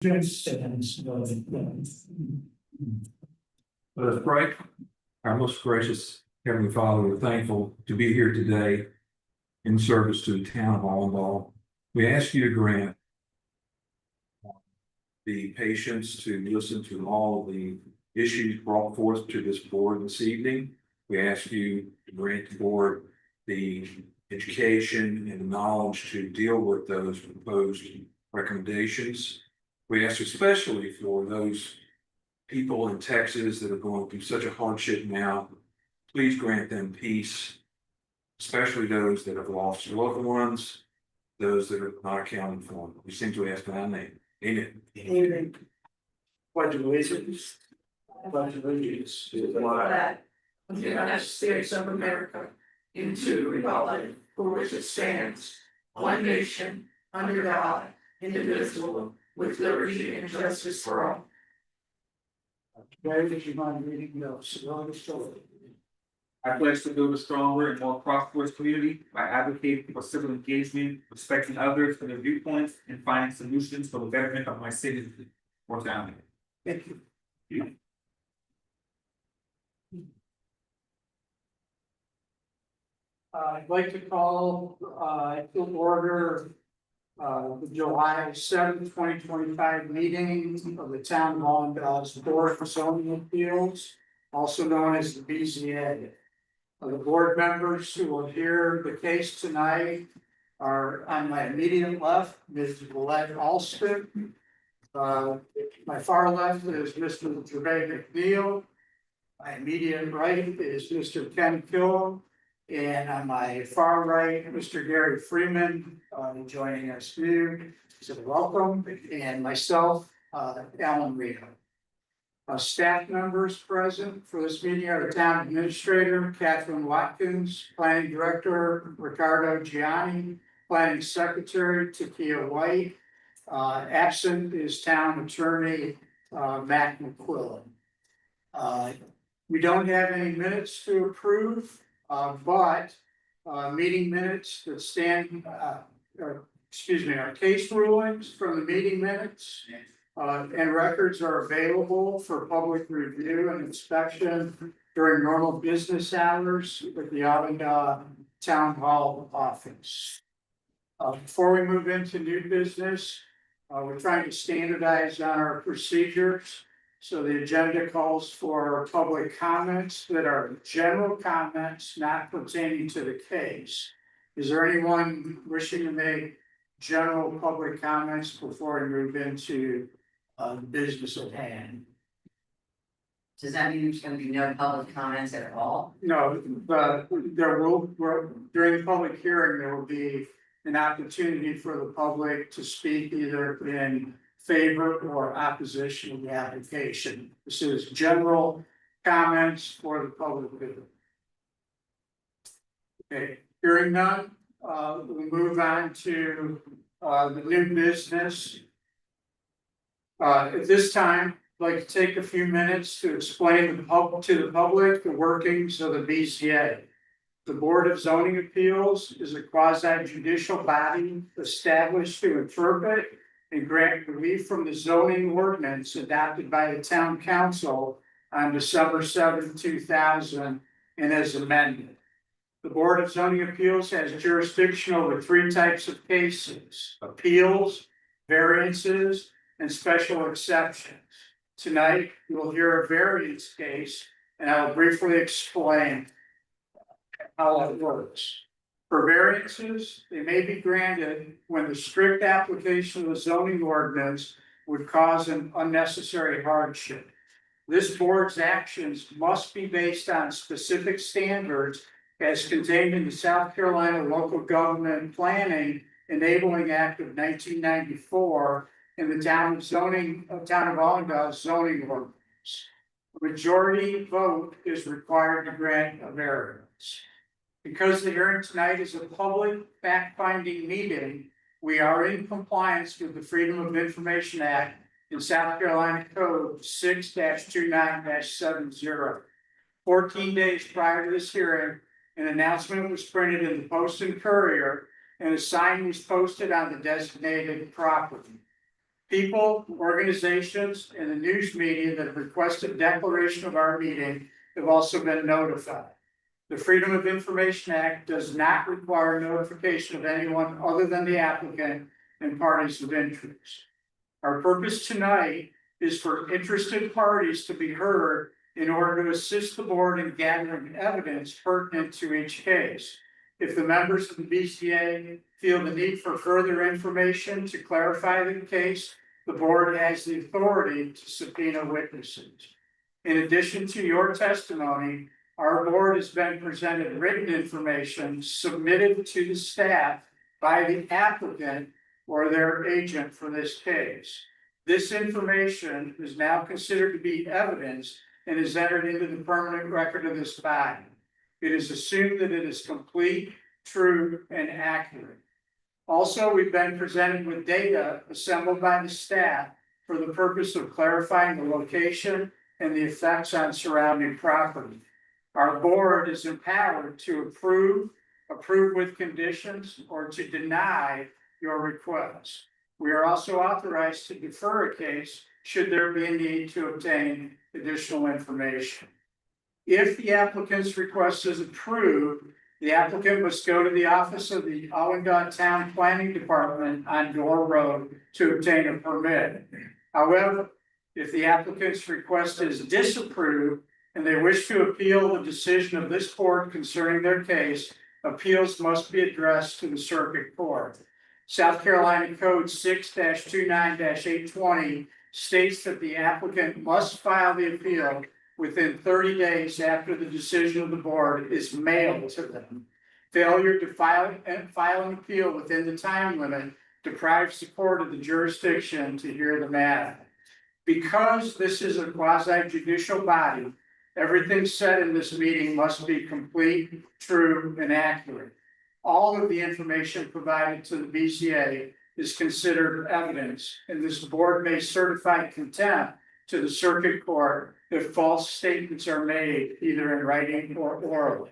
Let us pray. Our most gracious Heavenly Father, we're thankful to be here today in service to the town of Allendale. We ask you to grant the patience to listen to all of the issues brought forth to this board this evening. We ask you to grant the board the education and knowledge to deal with those proposed recommendations. We ask especially for those people in Texas that are going through such a hardship now. Please grant them peace, especially those that have lost loved ones, those that are not accounted for. We seem to ask in our name. Amen. Amen. Pledge allegiance. Pledge allegiance to the flag of the United States of America, and to the republic for which it stands, one nation, under God, indivisible, with liberty and justice for all. Mary, did you mind reading the civility story? I pledge to build a stronger and more prosperous community by advocating for civil engagement, respecting others for their viewpoints, and finding solutions for the betterment of my citizens or family. Thank you. I'd like to call to order the July 7th, 2025 meeting of the town of Allendale's Board of Zoning Appeals, also known as the BZA. The board members who will hear the case tonight are on my immediate left, Ms. Villette Alston. My far left is Mr. Gervais McNeil. My immediate right is Mr. Ken Kill. And on my far right, Mr. Gary Freeman, joining us here. So welcome. And myself, Alan Rito. Staff members present for this meeting are the town administrator, Catherine Watkins, planning director, Ricardo Gianni, planning secretary, Takia White. Absent is town attorney, Matt McQuillan. We don't have any minutes to approve, but meeting minutes that stand, our case rulings from the meeting minutes. And records are available for public review and inspection during normal business hours with the Avondale Town Hall office. Before we move into new business, we're trying to standardize on our procedures. So the agenda calls for public comments that are general comments not pertaining to the case. Is there anyone wishing to make general public comments before we move into the business at hand? Does that mean there's gonna be no public comments at all? No, but there will, during the public hearing, there will be an opportunity for the public to speak either in favor or opposition of the application. This is general comments for the public. Okay, hearing none, we move on to the new business. At this time, I'd like to take a few minutes to explain to the public the workings of the BZA. The Board of Zoning Appeals is a quasi-judicial body established to interpret and grant relief from the zoning ordinance adopted by the town council on December 7, 2000, and as amended. The Board of Zoning Appeals has jurisdiction over three types of cases: appeals, variances, and special exceptions. Tonight, you will hear a variance case, and I will briefly explain how it works. For variances, they may be granted when the strict application of the zoning ordinance would cause an unnecessary hardship. This board's actions must be based on specific standards as contained in the South Carolina Local Government Planning Enabling Act of 1994 in the town of Allendale zoning ordinance. A majority vote is required to grant a variance. Because the hearing tonight is a public fact-finding meeting, we are in compliance with the Freedom of Information Act in South Carolina Code 6-29-70. 14 days prior to this hearing, an announcement was printed in the Post and Courier, and a sign was posted on the designated property. People, organizations, and the news media that have requested declaration of our meeting have also been notified. The Freedom of Information Act does not require notification of anyone other than the applicant and parties of interest. Our purpose tonight is for interested parties to be heard in order to assist the board in gathering evidence pertinent to each case. If the members of the BCA feel the need for further information to clarify the case, the board has the authority to subpoena witnesses. In addition to your testimony, our board has been presented written information submitted to the staff by the applicant or their agent for this case. This information is now considered to be evidence and is entered into the permanent record of this body. It is assumed that it is complete, true, and accurate. Also, we've been presented with data assembled by the staff for the purpose of clarifying the location and the effects on surrounding property. Our board is empowered to approve with conditions, or to deny your request. We are also authorized to defer a case should there be a need to obtain additional information. If the applicant's request is approved, the applicant must go to the office of the Allendale Town Planning Department on Door Road to obtain a permit. However, if the applicant's request is disapproved and they wish to appeal the decision of this court concerning their case, appeals must be addressed to the circuit court. South Carolina Code 6-29-820 states that the applicant must file the appeal within 30 days after the decision of the board is mailed to them. Failure to file an appeal within the time limit deprives the court of the jurisdiction to hear the matter. Because this is a quasi judicial body, everything said in this meeting must be complete, true, and accurate. All of the information provided to the BCA is considered evidence, and this board may certify contempt to the circuit court if false statements are made either in writing or orally.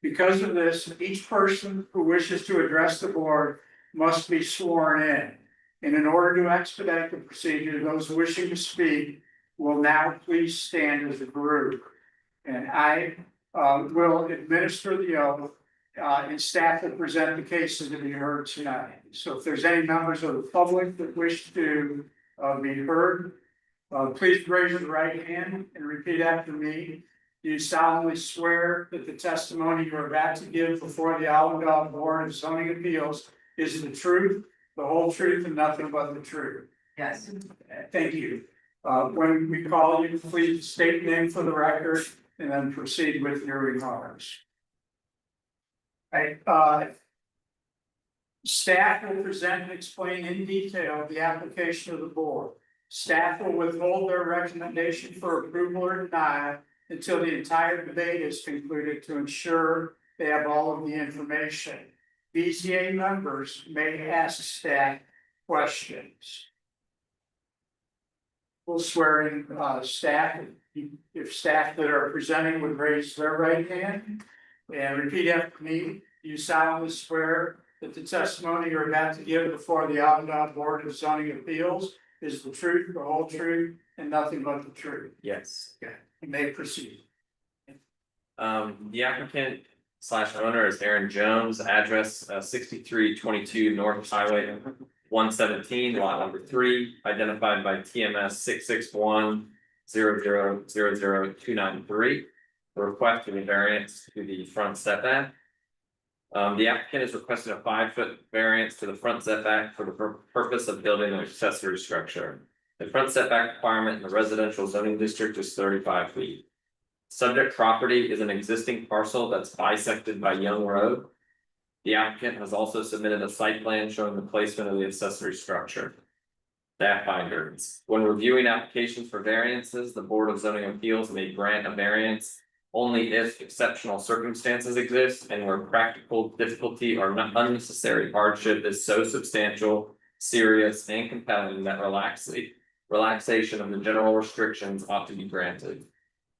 Because of this, each person who wishes to address the board must be sworn in. And in order to expedite the procedure, those wishing to speak will now please stand as a group. And I will administer the oath, and staff will present the cases to be heard tonight. So if there's any members of the public that wish to be heard, please raise your right hand and repeat after me. Do you solemnly swear that the testimony you're about to give before the Allendale Board of Zoning Appeals is the truth, the whole truth, and nothing but the truth? Yes. Thank you. When we call you, please state your name for the record and then proceed with your remarks. Staff will present and explain in detail the application of the board. Staff will withhold their recommendation for approval or denial until the entire debate is concluded to ensure they have all of the information. BCA members may ask staff questions. We'll swear in staff. If staff that are presenting would raise their right hand and repeat after me. You solemnly swear that the testimony you're about to give before the Allendale Board of Zoning Appeals is the truth, the whole truth, and nothing but the truth. Yes. Okay, you may proceed. The applicant / owner is Aaron Jones, address 6322 North Highway 117, lot number 3, identified by TMS 661-0000-293. The request of a variance to the front setback. The applicant is requesting a 5-foot variance to the front setback for the purpose of building an accessory structure. The front setback requirement in the residential zoning district is 35 feet. Subject property is an existing parcel that's bisected by Young Road. The applicant has also submitted a site plan showing the placement of the accessory structure. Staff findings. When reviewing applications for variances, the Board of Zoning Appeals may grant a variance only if exceptional circumstances exist and where practical difficulty or unnecessary hardship is so substantial, serious, and compelling that relaxation of the general restrictions ought to be granted.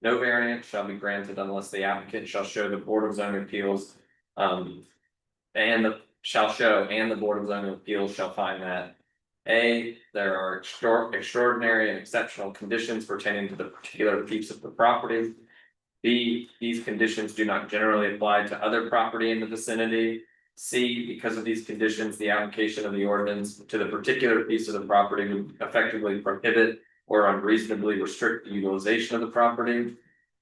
No variance shall be granted unless the applicant shall show the Board of Zoning Appeals and the Board of Zoning Appeals shall find that A, there are extraordinary and exceptional conditions pertaining to the particular piece of the property. B, these conditions do not generally apply to other property in the vicinity. C, because of these conditions, the application of the ordinance to the particular piece of the property would effectively prohibit or unreasonably restrict the utilization of the property.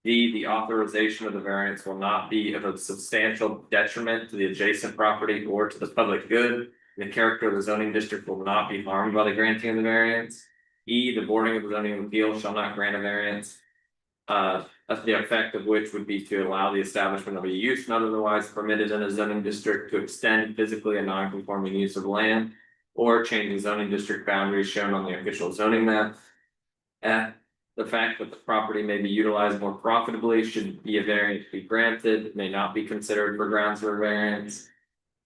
D, the authorization of the variance will not be of a substantial detriment to the adjacent property or to the public good. The character of the zoning district will not be harmed by the granting of the variance. E, the boarding of the zoning appeal shall not grant a variance. The effect of which would be to allow the establishment of a use not otherwise permitted in a zoning district to extend physically a non-conforming use of land. Or change the zoning district boundaries shown on the official zoning map. F, the fact that the property may be utilized more profitably should be a variance be granted, may not be considered for grounds for a variance.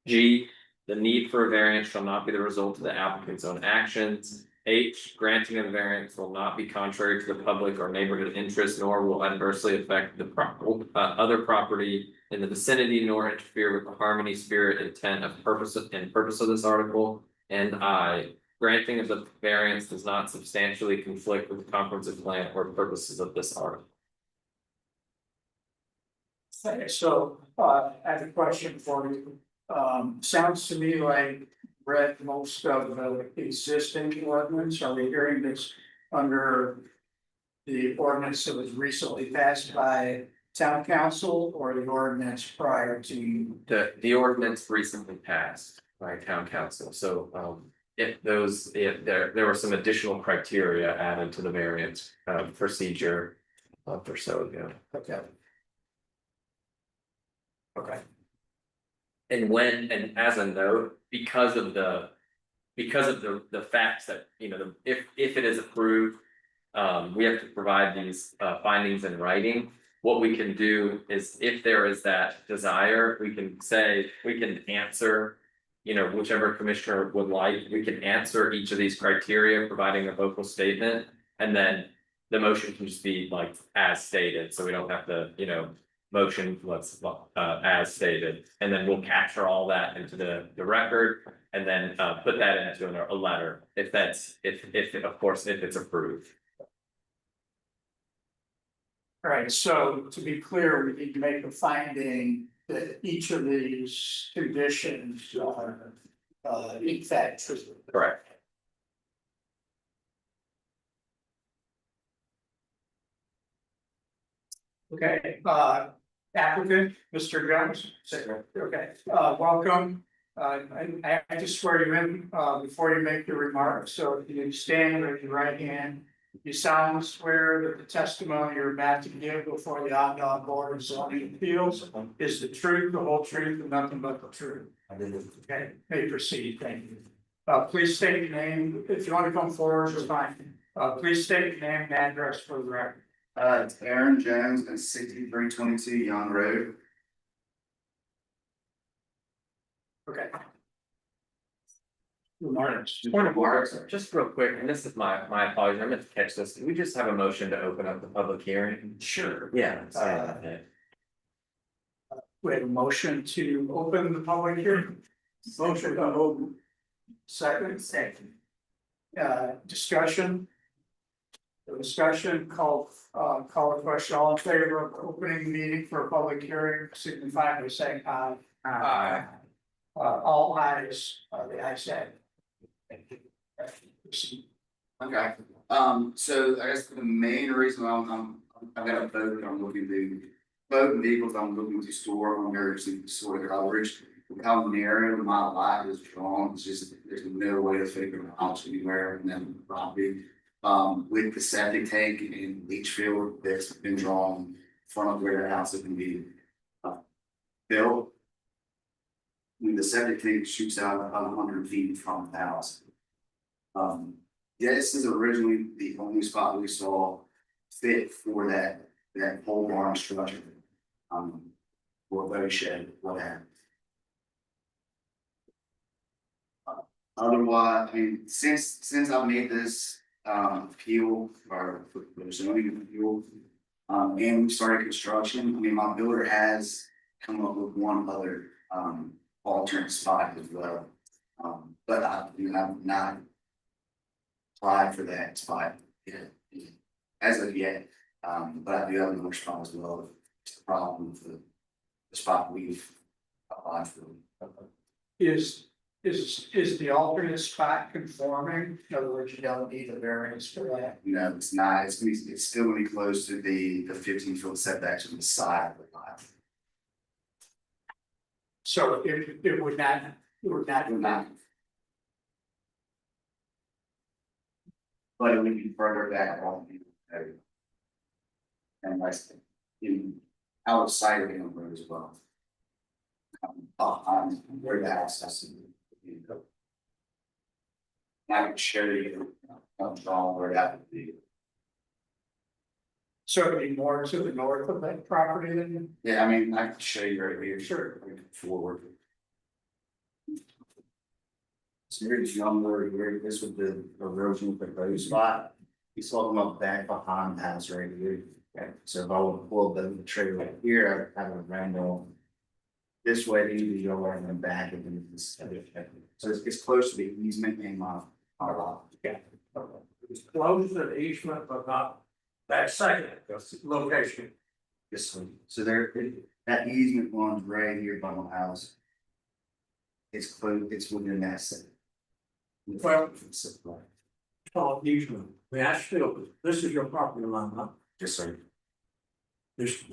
G, the need for a variance shall not be the result of the applicant's own actions. H, granting of the variance will not be contrary to the public or neighborhood interest, nor will adversely affect the other property in the vicinity, nor interfere with the harmony, spirit, intent of purpose of this article. And I, granting of the variance does not substantially conflict with the comprehensive plan or purposes of this article. Okay, so, I have a question for you. Sounds to me like read most of the existing ordinance. Are we hearing this under the ordinance that was recently passed by town council or the ordinance prior to? The ordinance recently passed by town council, so if there were some additional criteria added to the variance procedure. A month or so ago. Okay. Okay. And as a note, because of the facts that, you know, if it is approved. We have to provide these findings in writing. What we can do is if there is that desire, we can answer. You know, whichever commissioner would like, we can answer each of these criteria, providing a vocal statement. And then the motion can just be like as stated, so we don't have to, you know. Motion, as stated, and then we'll capture all that into the record and then put that into a letter if of course if it's approved. All right, so to be clear, we need to make a finding that each of these conditions are in fact true. Correct. Okay, applicant, Mr. Jones. Okay, welcome. I have to swear you in before you make your remarks, so if you stand with your right hand. You solemnly swear that the testimony you're about to give before the Ogden Board of Zoning Appeals is the truth, the whole truth, and nothing but the truth. Okay, may proceed, thank you. Please state your name, if you want to come forward, it's fine. Please state your name and address for the record. It's Aaron Jones and 6322 Young Road. Okay. Remarks. Point of order, just real quick, and this is my apologies, I meant to catch this. Did we just have a motion to open up the public hearing? Sure. Yeah. We have a motion to open the public hearing. Motion to open. Second. Discussion. The discussion call a question, all in favor of opening the meeting for a public hearing, signify by saying aye. Aye. All ayes, the ayes have it. Okay, so I guess the main reason I've got a boat that I'm looking to, boat and vehicles I'm looking to store under some sort of coverage. How narrow my lot is drawn, it's just, there's no way to figure it out anywhere and then the property. With the septic tank and leach field that's been drawn in front of where the house is gonna be built. When the septic tank shoots out about 100 feet from the house. This is originally the only spot we saw fit for that pole barn structure. Or boat shed, what have you. Otherwise, I mean, since I've made this appeal or zoning appeal, and we started construction, I mean, my builder has come up with one other alternate spot as well. But I'm not applied for that spot, as of yet, but I do have another spot as well. It's the problem with the spot we've applied for. Is the alternate spot conforming? In other words, you don't need a variance for that. No, it's not, it's still gonna be close to the 15-foot setbacks from the side of the lot. So it would not, But it would be further back on the area. And like, outside of the road as well. Behind where the access is. I can show you, draw where that would be. so it'd be more to the north of that property than, Yeah, I mean, I can show you right here. Sure. Forward. So here's younger, here, this would be the erosion proposed spot. He's talking about back behind the house right here. Okay, so if I would pull the trailer right here, I have a random. This way, you go right in the back and then this. So it's close to the easement in my lot. It's close to the easement, but not that second location. Yes, sir. So there, that easement runs right here by my house. It's close, it's within that set. Well- Oh, easement. I mean, I still, this is your property line, huh? Yes, sir. This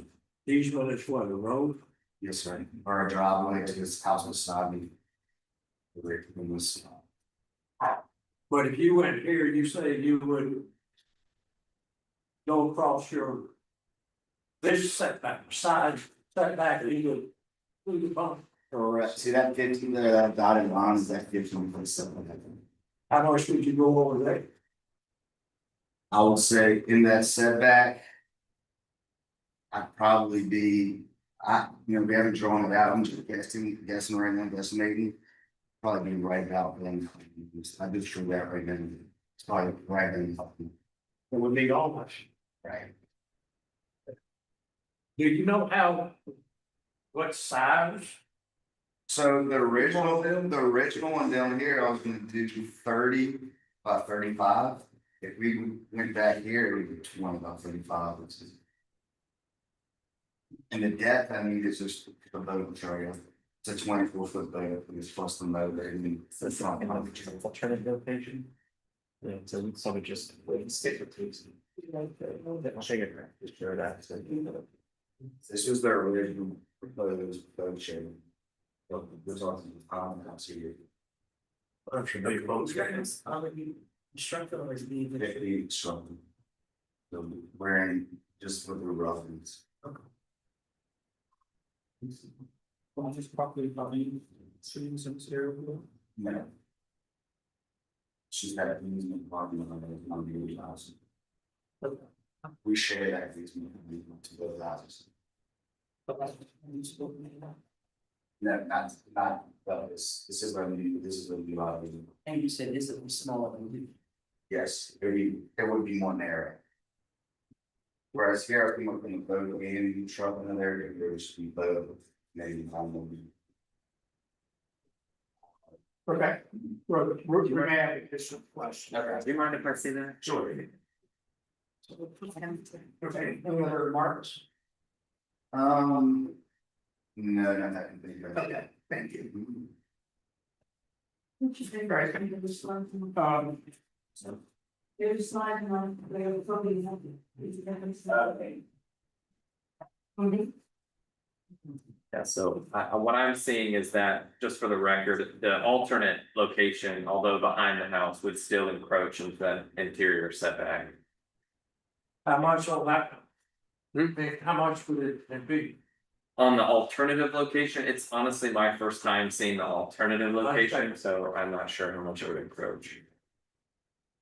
easement is what, a road? Yes, sir. Or a driveway to this house beside me. Where it was, But if you went here, you say you would go across your this setback, side setback, you would bump. correct. See that 15 there, that dotted line is that 15.7. How much would you go over there? I would say in that setback. I'd probably be, we haven't drawn it out, I'm just guessing right now, estimating. Probably be right about then, I just drew that right now, it's probably right in. It would be almost. Right. Do you know what size? So the original one down here, I was gonna do 30 by 35. If we went back here, it would be 20 by 35, which is. And the depth, I mean, it's just the boat trailer. It's a 24-foot boat, it's plus the motor, I mean, it's not. Alternative location. Yeah, so someone just stick with these. I'll show you just show that. This was their original proposed boat shed. There's also the house here. I'm sure they both guys. Structure is needed. 50 something. So wearing just with the roughness. Well, just probably streams and terrible. No. She's had an easement parking on the house. We share that easement to both houses. No, not, this is where we are. And you said this is smaller than you. Yes, it would be more narrow. Whereas here, I think we're gonna boat in, truck in there, there would just be both, maybe on okay, we may have additional questions. Do you mind if I see that? Sure. Okay, any other remarks? No, not that can think of. Okay, thank you. There's a slide on, they're probably happy. Yeah, so what I'm seeing is that, just for the record, the alternate location, although behind the house, would still encroach into that interior setback. How much on that? Hmm? How much would it be? On the alternative location, it's honestly my first time seeing the alternative location, Okay. so I'm not sure how much it would encroach.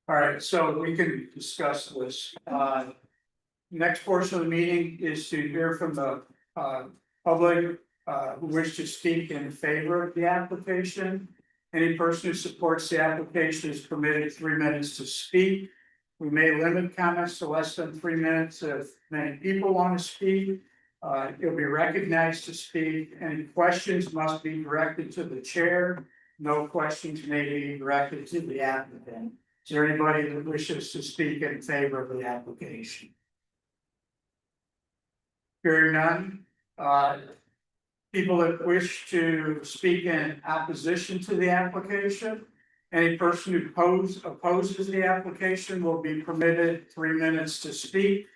All right, so we can discuss this. Next portion of the meeting is to hear from the public who wish to speak in favor of the application. Any person who supports the application is permitted 3 minutes to speak. We may limit comments to less than 3 minutes if many people want to speak. You'll be recognized to speak. Any questions must be directed to the chair. No questions may be directed to the applicant. Is there anybody that wishes to speak in favor of the application? Hearing none, people that wish to speak in opposition to the application. Any person who opposes the application will be permitted 3 minutes to speak.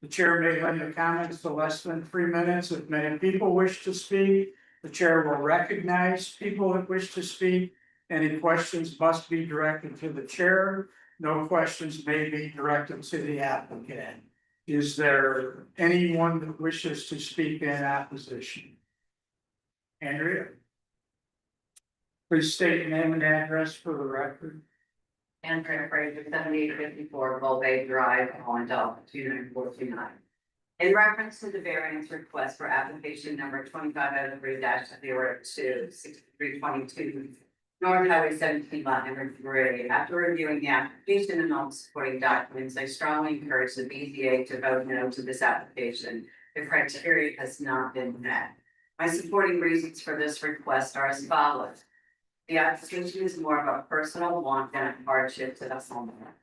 The chair may limit comments to less than 3 minutes. If many people wish to speak, the chair will recognize people that wish to speak. Any questions must be directed to the chair. No questions may be directed to the applicant. Is there anyone that wishes to speak in opposition? Andrea? Please state your name and address for the record. Andrea Fraser, 7854 Bull Bay Drive, Allendale, 29429. In reference to the variance request for application number 2503-02-6322, North Highway 17, lot number 3, after reviewing the application and all supporting documents, I strongly encourage the BZA to vote no to this application. The criteria has not been met. My supporting reasons for this request are as follows. The application is more of a personal want than a hardship to the homeowner.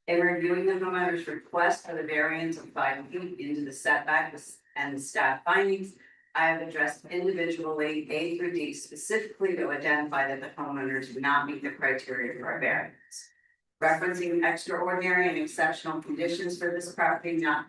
In reviewing the homeowner's request for the variance of 5 feet into the setback and the staff findings, I have addressed individually A through D specifically to identify that the homeowners do not meet the criteria for a variance. Referencing extraordinary and exceptional conditions for this property, not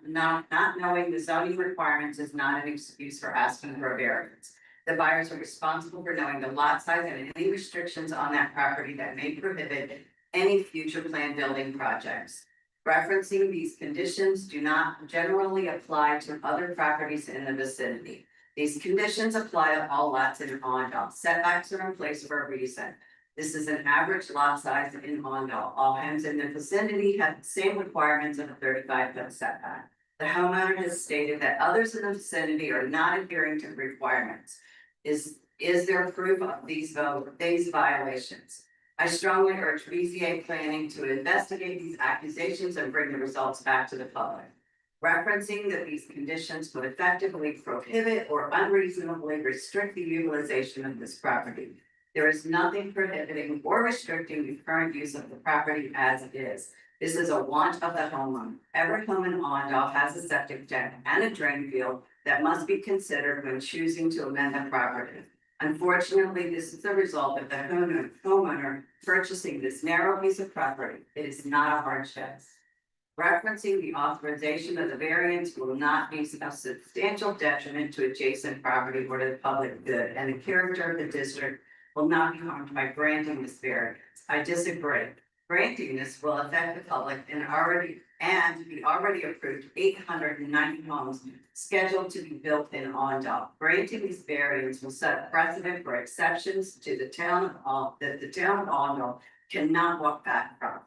knowing the zoning requirements is not an excuse for asking for a variance. The buyers are responsible for knowing the lot size and any restrictions on that property that may prohibit any future planned building projects. Referencing these conditions do not generally apply to other properties in the vicinity. These conditions apply to all lots in Allendale. Setbacks are in place for a reason. This is an average lot size in Allendale. All homes in the vicinity have the same requirements of a 35-foot setback. The homeowner has stated that others in the vicinity are not adhering to the requirements. Is there proof of these violations? I strongly urge BZA planning to investigate these accusations and bring the results back to the public. Referencing that these conditions would effectively prohibit or unreasonably restrict the utilization of this property. There is nothing prohibiting or restricting the current use of the property as it is. This is a want of the homeowner. Every home in Allendale has a septic tank and a drain field that must be considered when choosing to amend the property. Unfortunately, this is the result of the homeowner purchasing this narrow piece of property. It is not a hardship. Referencing the authorization of the variance will not be a substantial detriment to adjacent property or to the public good, and the character of the district will not be harmed by granting this variance. I disagree. Granting this will affect the public and the already approved 890 homes scheduled to be built in Allendale. Granting this variance will set a precedent for exceptions to the town of Allendale cannot walk back from.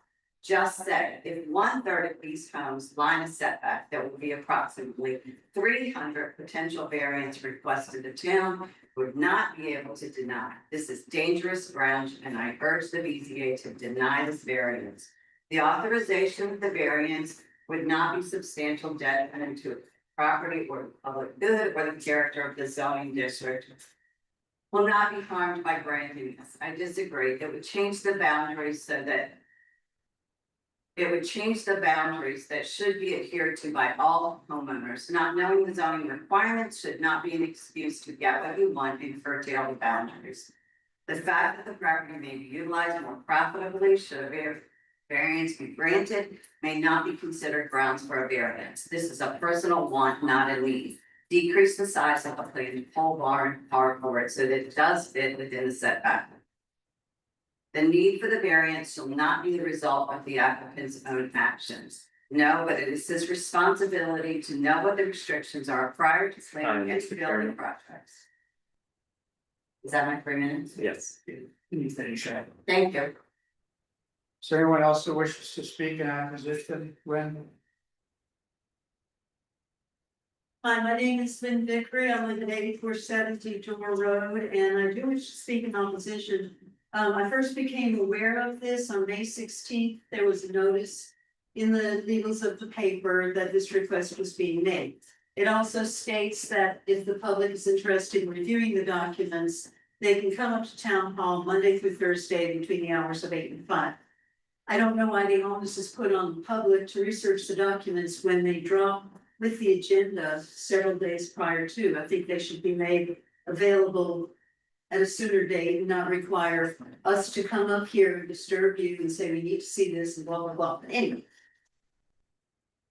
Just say, if 1/3 of these homes line a setback, there will be approximately 300 potential variance requests to the town would not be able to deny. This is dangerous ground, and I urge the BZA to deny this variance. The authorization of the variance would not be substantial detriment to property or public good or the character of the zoning district. Will not be harmed by granting this. I disagree. It would change the boundaries that should be adhered to by all homeowners. Not knowing the zoning requirements should not be an excuse to get what you want and curtail the boundaries. The fact that the property may be utilized more profitably should a variance be granted may not be considered grounds for a variance. This is a personal want, not a need. Decrease the size of the planned pole barn carport so that it does fit within the setback. The need for the variance shall not be the result of the applicant's own actions. No, but it is his responsibility to know what the restrictions are prior to planning any building projects. Is that my 3 minutes? Yes. Can you finish that? Thank you. Is there anyone else that wishes to speak in opposition? When? Hi, my name is Lynn Vickery. I live at 8470 Door Road, and I do wish to speak in opposition. I first became aware of this on May 16th. There was a notice in the legals of the paper that this request was being made. It also states that if the public is interested in reviewing the documents, they can come up to Town Hall Monday through Thursday between the hours of 8 and 5. I don't know why the onus is put on the public to research the documents when they drop with the agenda several days prior to. I think they should be made available at a sooner date, and not require us to come up here and disturb you and say, we need to see this and blah, blah, blah. Anyway.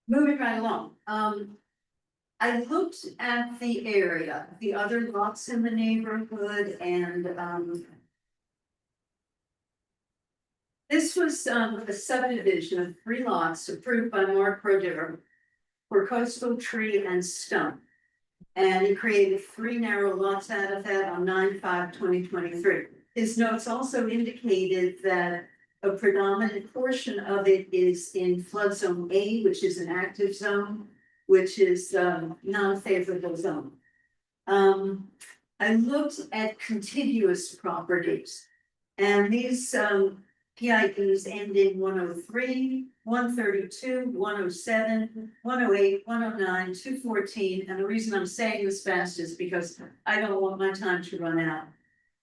Moving right along, I looked at the area, the other lots in the neighborhood, and, this was, a subdivision of 3 lots approved by Mark Roder for coastal tree and stump. And he created 3 narrow lots out of that on 9/5/2023. His notes also indicated that a predominant portion of it is in flood zone A, which is an active zone, which is non-favorable zone. I looked at contiguous properties. And these PIDs end in 103, 132, 107, 108, 109, 214, and the reason I'm saying this fast is because I don't want my time to run out.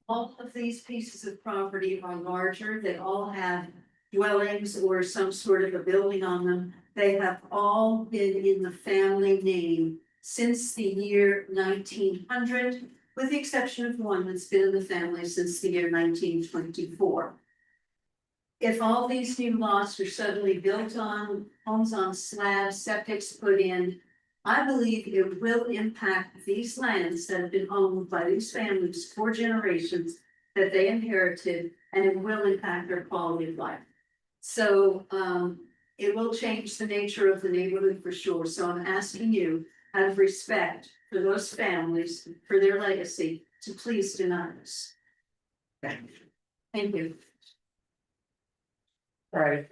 All of these pieces of property are larger, they all have dwellings or some sort of a building on them. They have all been in the family name since the year 1900, with the exception of one that's been in the family since the year 1924. If all these new lots are suddenly built on, homes on slabs, septic's put in, I believe it will impact these lands that have been owned by these families for generations that they inherited, and it will impact their quality of life. So, it will change the nature of the neighborhood for sure. So I'm asking you, out of respect for those families, for their legacy, to please deny this. Thank you. Right,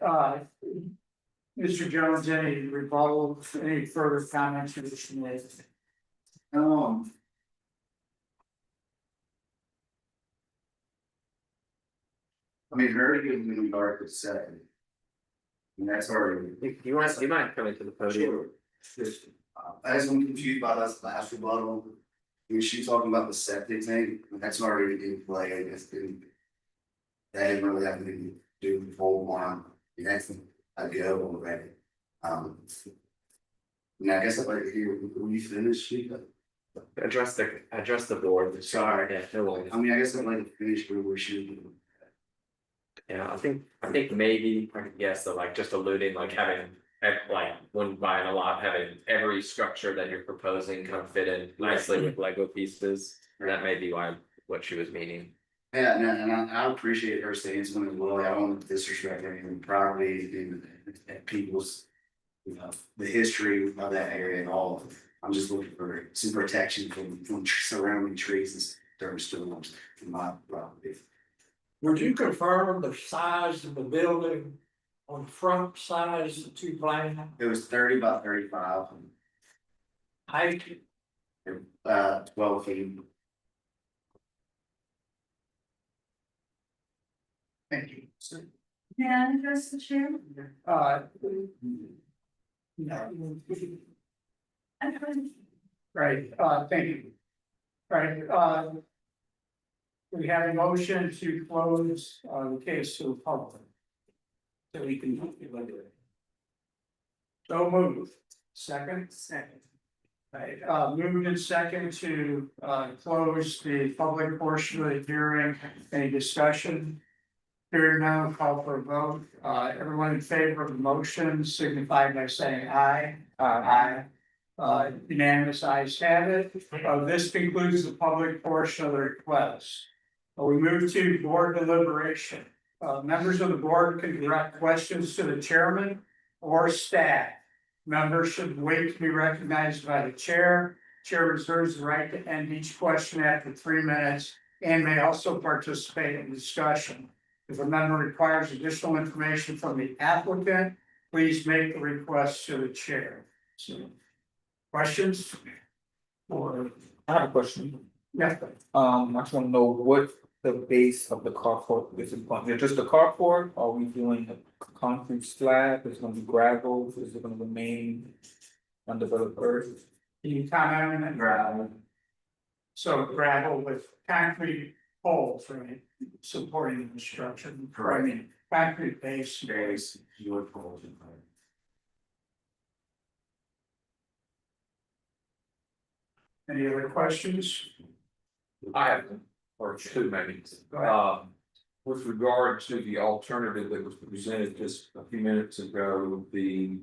Mr. Jones, any rebuttal, any further comments you wish to make? I mean, very good in regard to second. And that's already. You might come into the podium. As I'm confused by this last rebuttal, when she talking about the septic tank, that's already in play, it's been. That didn't really have anything to do with the whole one, that's a go already. And I guess I'd like to hear, when you finish, she, Address the board. Sorry. Yeah, no worries. I mean, I guess I'd like to finish where we should. Yeah, I think maybe, I could guess that like just alluding, like having, like when buying a lot, having every structure that you're proposing kind of fit in nicely with Lego pieces. That may be what she was meaning. Yeah, and I appreciate her saying something as well. I don't want to disrespect any property and people's, you know, the history of that area and all. I'm just looking for some protection from surrounding trees and during storms in my property. Would you confirm the size of the building on the front size of 2 plans? It was 30 by 35, Height, 12 feet. Thank you. May I address the chair? Right, thank you. Right, we have a motion to close, the case to the public. So we can. So moved. Second? Second. Right, moved in second to, close the public portion of the hearing. Any discussion? Hearing none, call for a vote. Everyone in favor of the motion signify by saying aye. Aye. Unanimous ayes have it. This concludes the public portion of the request. We move to board deliberation. Members of the board can direct questions to the chairman or staff. Members should wait to be recognized by the chair. Chair reserves the right to end each question after 3 minutes and may also participate in discussion. If a member requires additional information from the applicant, please make the request to the chair. So, questions? Or, I have a question. yeah, I just wanna know what the base of the carport is upon, just the carport, are we doing a concrete slab, is it gonna be gravel, is it gonna remain undeveloped earth? can you comment on that? Gravel. So gravel with concrete poles, right, supporting the structure. Correct. I mean, concrete base. Base, you would call it. Any other questions? I have, or two maybe. Go ahead. With regard to the alternative that was presented just a few minutes ago, the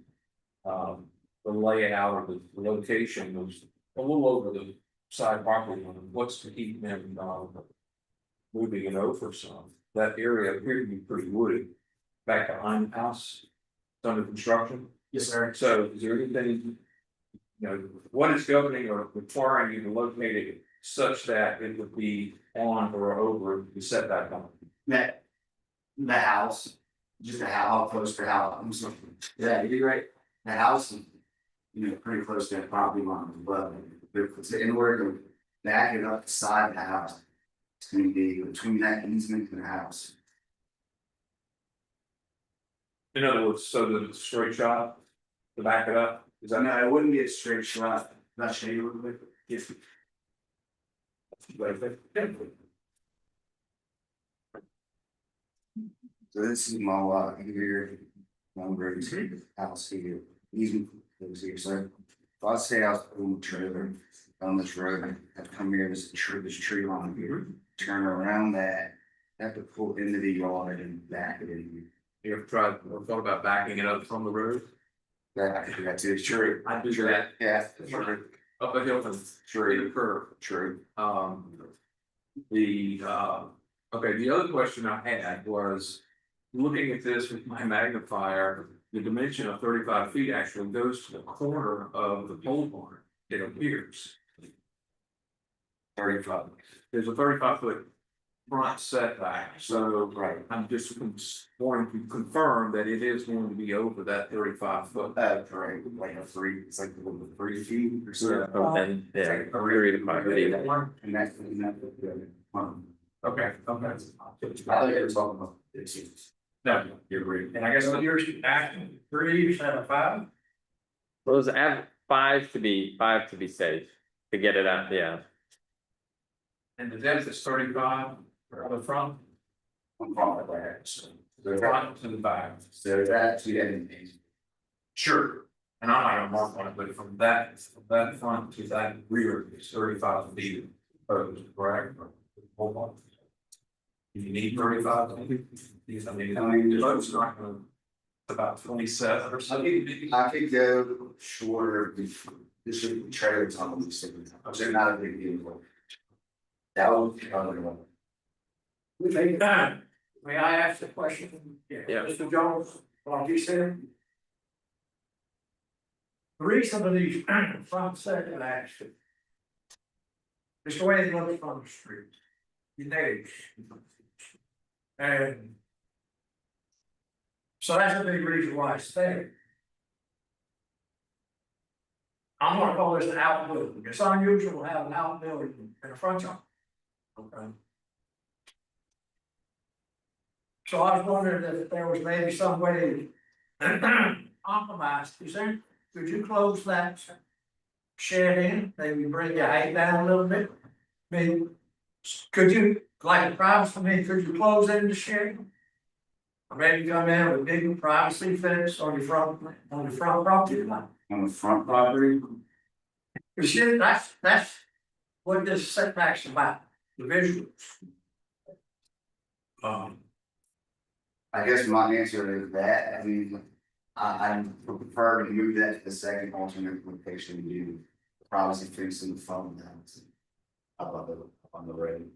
layout of the location was a little over the side property line. What's to keep them, moving it over some? That area appeared to be pretty wooded back behind the house. It's under construction. Yes, sir. So is there anything, what is governing or requiring you to locate it such that it would be on or over the setback line? That, the house, just the house, how close to the house, I'm sorry. Yeah, you're right. The house, is, pretty close to that property line, but in order to back it up beside the house, it's gonna be between that easement and the house. In other words, so that it's a straight shot to back it up, is that? No, it wouldn't be a straight shot, not show you real quick. Yes. So this is my lot here, number house here, easement goes here, so. If I say I was pulling the trailer on this road, I'd come here, there's this tree line here, turn around that. Have to pull into the yard and back it in. You ever tried or thought about backing it up from the road? That's it, true. I do that. Yeah. Up a hill and straight a curve. True. Okay, the other question I had was. Looking at this with my magnifier, the dimension of 35 feet actually goes to the corner of the pole barn, it appears. 35. There's a 35-foot front setback, so Right. I'm just wanting to confirm that it is going to be over that 35-foot. Right, like a 3, it's like a little 3 feet or so. And yeah, 3 to 5 feet. And that's the Okay. I think it's talking about this. No, you're right. And I guess Yours action 3, 7, 5. Well, let's add 5 to be safe, to get it out, yeah. and the depth is 35 for the front, I'm calling it that, so. the front to the back. So that's, yeah. Sure. And I'm not gonna mark on it, but from that front to that rear is 35 feet. Correct? Hold on. You need 35. These, I mean, the boat's not gonna. About 27 or so. I could go shorter, this should be trailers on the same, they're not a big deal. That would be other one. May I ask the question? Yeah. Mr. Jones, what you said? The reason for these front setbacks. It's the way it looks on the street. You know. And. So that's a big reason why it's there. I'm gonna call this an outbuilding. It's unusual to have an outbuilding in a front yard. Okay. So I was wondering if there was maybe some way to compromise, could you close that shed in, maybe bring your height down a little bit? Maybe, could you, like a promise for me, could you close in the shed? Or maybe come in with a big privacy fence on your front property line? On the front property, You see, that's what this setback's about, the visuals. I guess my answer is that, I mean, I prefer to move that to the second alternate location, and do privacy fence in the front of the house. Up on the road,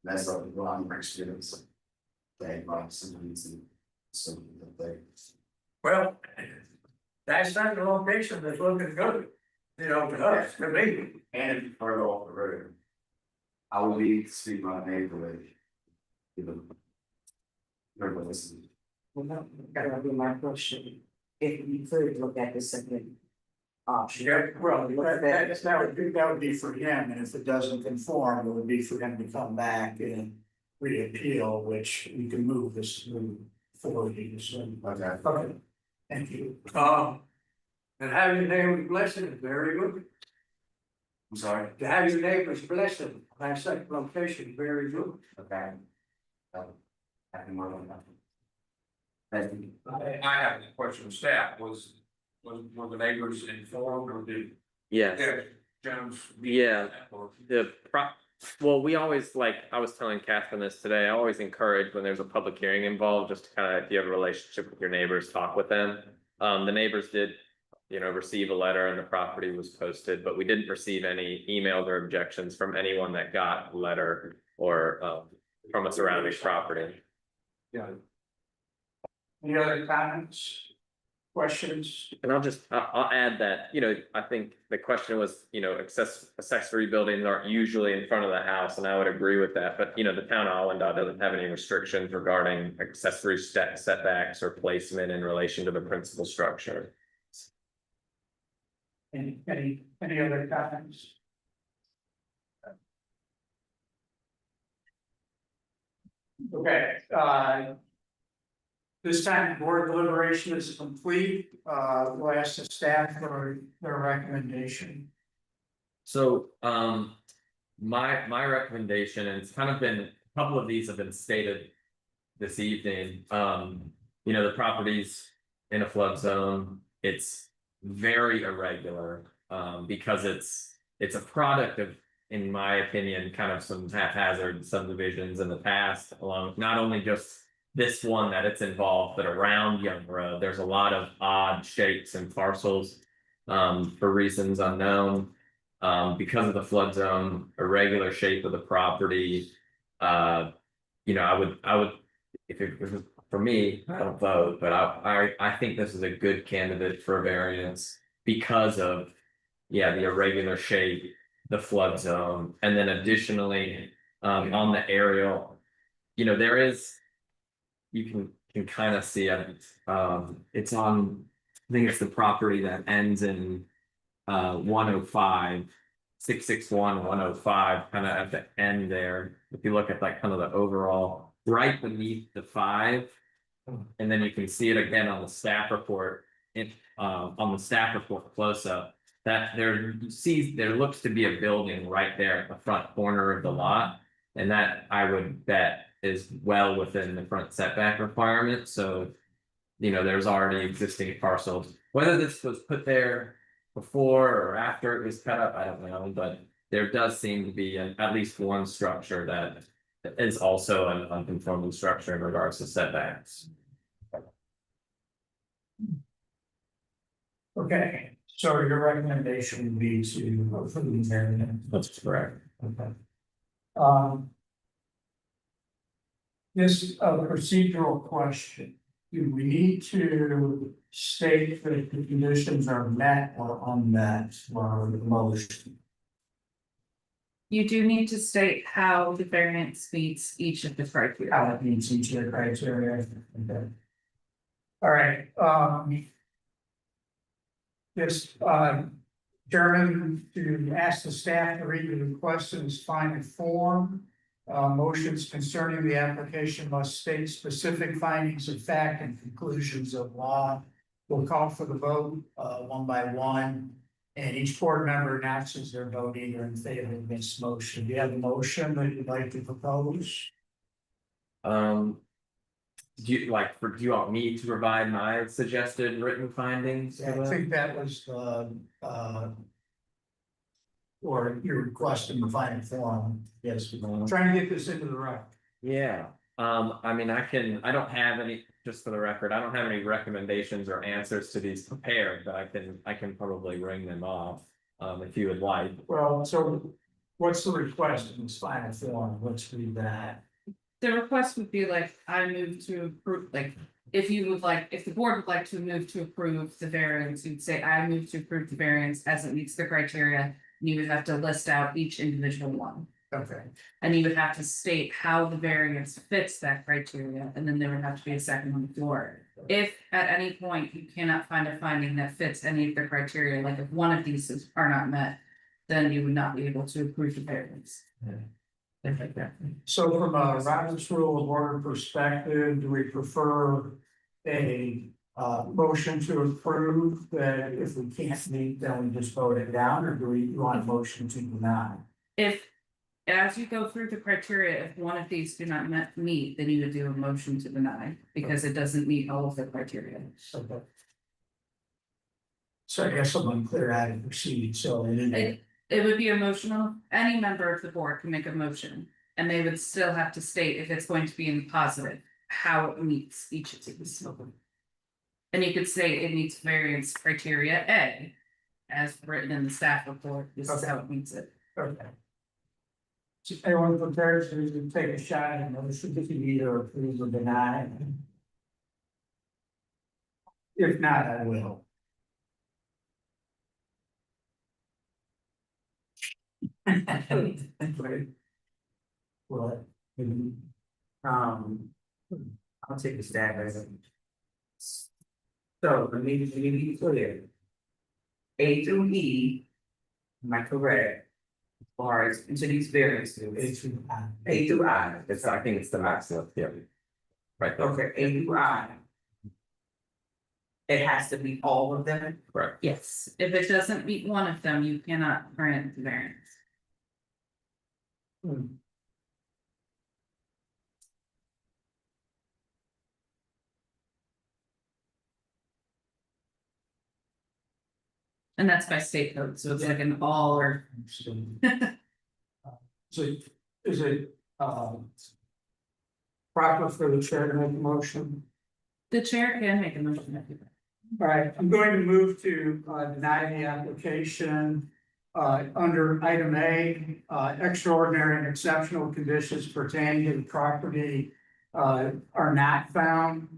that's like what I'm experiencing. They like some reason, so they. Well, that's not the location that's looking good, to us, to me. And further off the road. I will need to speak my neighborhood. Everybody listen. Well, that would be my question, if you could look at the second option. Yeah, well, that would be for him, and if it doesn't conform, it would be for him to come back and reappeal, which we can move this forward. So. Okay. Okay, thank you. And have your neighbors blessed is very good. I'm sorry. To have your neighbors blessed in that second location, very good. Okay. I can work on that. I have a question of staff, were the neighbors informed or did? Yes. Jones? Yeah. Well, we always I was telling Catherine this today, I always encourage when there's a public hearing involved, just to kind of, if you have a relationship with your neighbors, talk with them. The neighbors did, receive a letter and the property was posted, but we didn't receive any emails or objections from anyone that got a letter or from a surrounding property. Yeah. Any other comments? Questions? And I'll add that, I think the question was, accessory buildings aren't usually in front of the house, and I would agree with that, but the town of Allendale doesn't have any restrictions regarding accessory setbacks or placement in relation to the principal structure. Any other comments? Okay, this time board deliberation is complete, we'll ask the staff for their recommendation. So, my recommendation, and it's kind of been, a couple of these have been stated this evening, the property's in a flood zone, it's very irregular, because it's a product of, in my opinion, kind of some haphazard subdivisions in the past, along not only just this one that it's involved, but around Young Road, there's a lot of odd shapes and parcels, for reasons unknown. Because of the flood zone, irregular shape of the property, I would, if it was for me, I don't vote, but I think this is a good candidate for a variance because of, the irregular shape, the flood zone, and then additionally, on the aerial, there is, you can kind of see it, it's on, I think it's the property that ends in 105, 661, 105, kind of at the end there. If you look at kind of the overall, right beneath the 5, and then you can see it again on the staff report. On the staff report close up, that there looks to be a building right there at the front corner of the lot, and that I would bet is well within the front setback requirement. So, there's already existing parcels. Whether this was put there before or after it was cut up, I don't know, but there does seem to be at least one structure that is also an unconforming structure in regards to setbacks. Okay, so your recommendation would be to approve the variance. That's correct. Okay. This procedural question, do we need to state that the conditions are met or unmet for the motion? You do need to state how the variance meets each of the criteria. How it meets each of the criteria. Okay. All right, yes, Chairman, to ask the staff to read the request in its final form. Motions concerning the application must state specific findings of fact and conclusions of law. We'll call for the vote, one by one, and each board member announces their vote either in favor of this motion. Do you have a motion that you'd like to propose? Do you want me to provide my suggested written findings? I think that was or your request in the final form. Yes, trying to get this into the record. Yeah, I mean, I don't have any, just for the record, I don't have any recommendations or answers to these prepared, but I can probably ring them off, if you would like. Well, so what's the request in this final form? Let's read that. The request would be I move to approve, if the board would like to move to approve the variance, you'd say, I move to approve the variance as it meets the criteria. You would have to list out each individual one. Okay. And you would have to state how the variance fits that criteria, and then there would have to be a second on the floor. If at any point you cannot find a finding that fits any of the criteria, like if one of these are not met, then you would not be able to approve the variance. So from a Robert's Rule of Order perspective, do we prefer a motion to approve that if we can't meet, then we just vote it down, or do we want a motion to deny? If as you go through the criteria, if one of these do not meet, then you would do a motion to deny, because it doesn't meet all of the criteria. Okay. So I guess I'm unclear how to proceed, so. It would be emotional, any member of the board can make a motion, and they would still have to state if it's going to be in positive, how it meets each of these. And you could say it meets variance criteria A, as written in the staff report, this is how it meets it. Okay. So anyone prepared to take a shot at motion, if you either approve or deny? If not, I will. What? I'll take a stab at it. So, let me be clear. A through E, am I correct? Or into these variances, A through I, I think it's the maximum, yeah. Right, there. okay, A through I. It has to be all of them, Correct. Yes, if it doesn't meet one of them, you cannot grant the variance. And that's by state code, so it's like an all or. So is it, proper for the chair to make a motion? The chair can make a motion. All right, I'm going to move to deny the application. Under item A, extraordinary and exceptional conditions pertaining to the property are not found.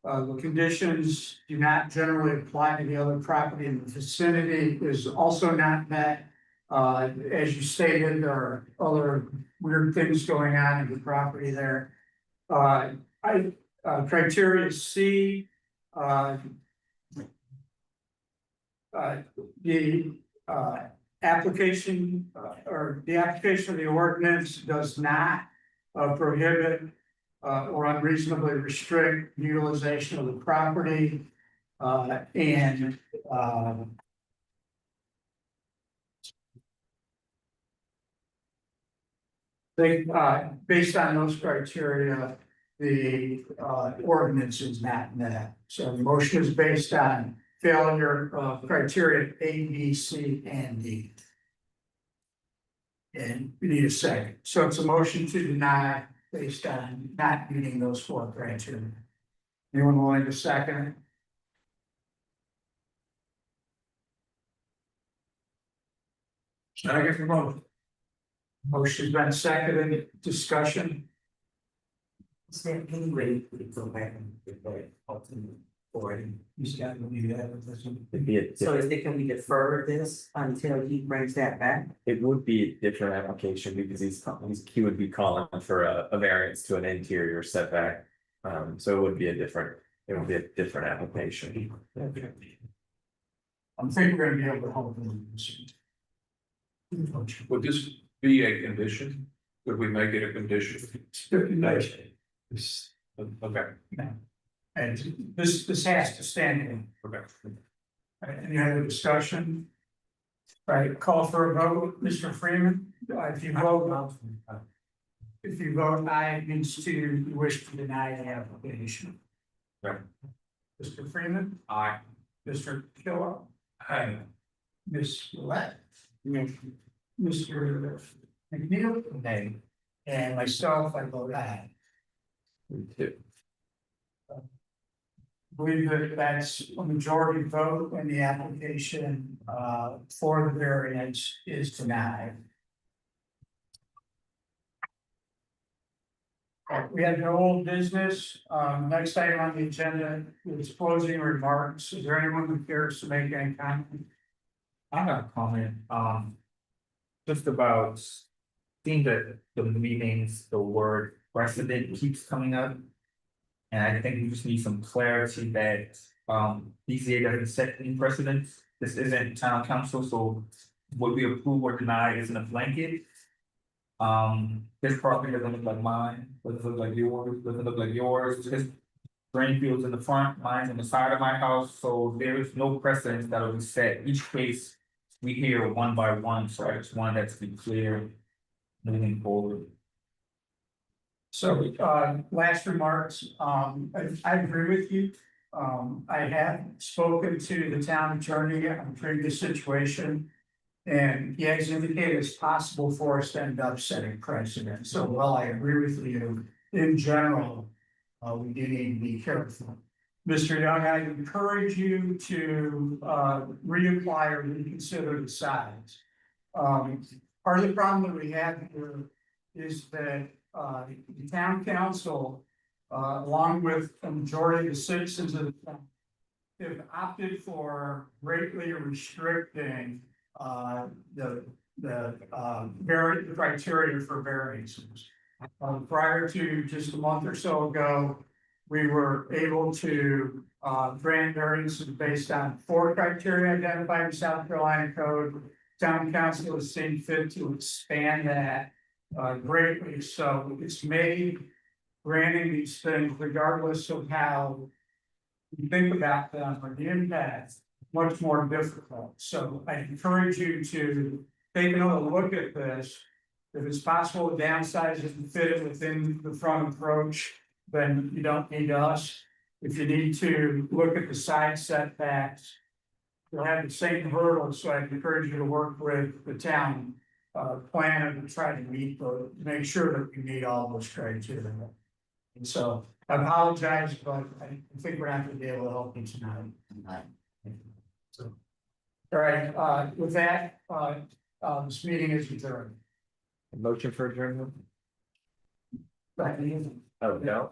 The conditions do not generally apply to the other property in the vicinity is also not met. As you stated, there are other weird things going on in the property there. Criteria C, the application or the application of the ordinance does not prohibit or unreasonably restrict utilization of the property. And they, based on those criteria, the ordinance is not met. So the motion is based on failure of criteria A, B, C, and D. And we need a second. So it's a motion to deny based on not meeting those four criteria. Anyone willing to second it? Second motion. Motion's been seconded, discussion. is there any way we can go back and get that ultimate or He's got to leave that with us. It'd be a so is there, can we defer this until he brings that back? It would be a different application because he would be calling for a variance to an interior setback. So it would be a different application. Okay. I'm thinking we're gonna be able to hold them. Would this be a condition? Could we make it a condition? Stipulation. Okay. And this has to stand in. Okay. Any other discussion? All right, call for a vote, Mr. Freeman, if you vote. If you vote aye, it means to wish to deny the application. Right. Mr. Freeman, Aye. Mr. Killer. Aye. Ms. Willett. Mr. McNeil. Nay. And myself, I vote aye. Me too. Believe that that's a majority vote when the application for the variance is denied. We have no old business. Next item on the agenda is closing remarks. Is there anyone who cares to make any comment? I have a comment, just about seeing that the meetings, the word precedent keeps coming up. And I think we just need some clarity that, BZA doesn't set any precedents. This isn't town council, so what we approve or deny isn't a blanket. This property doesn't look like mine, doesn't look like yours, just drain fields in the front, mine's on the side of my house, so there is no precedence that will be set. Each case we hear one by one, so I just wanted that to be clear. moving forward. So, last remarks, I agree with you. I have spoken to the town attorney on previous situation. And he has indicated it's possible for us to end up setting precedent. So while I agree with you, in general, we do need to be careful. Mr. Young, I encourage you to, reapply or reconsider the size. Part of the problem that we have here is that the town council, along with a majority of the citizens of the town, have opted for greatly restricting the criteria for variances. Prior to just a month or so ago, we were able to grant variances based on 4 criteria identified in South Carolina code. Town council has seen fit to expand that greatly, so it's made granting these things regardless of how you think about them or the impact much more difficult. So I encourage you to take another look at this. If it's possible to downsize it and fit it within the front approach, then you don't need us. If you need to look at the side setbacks, you'll have the same hurdles, so I encourage you to work with the town planner to try to make sure that we meet all those criteria. And so I apologize, but I think we're not gonna be able to help you tonight. So, all right, with that, this meeting is adjourned. Motion for adjournment? Back to you. Oh, no.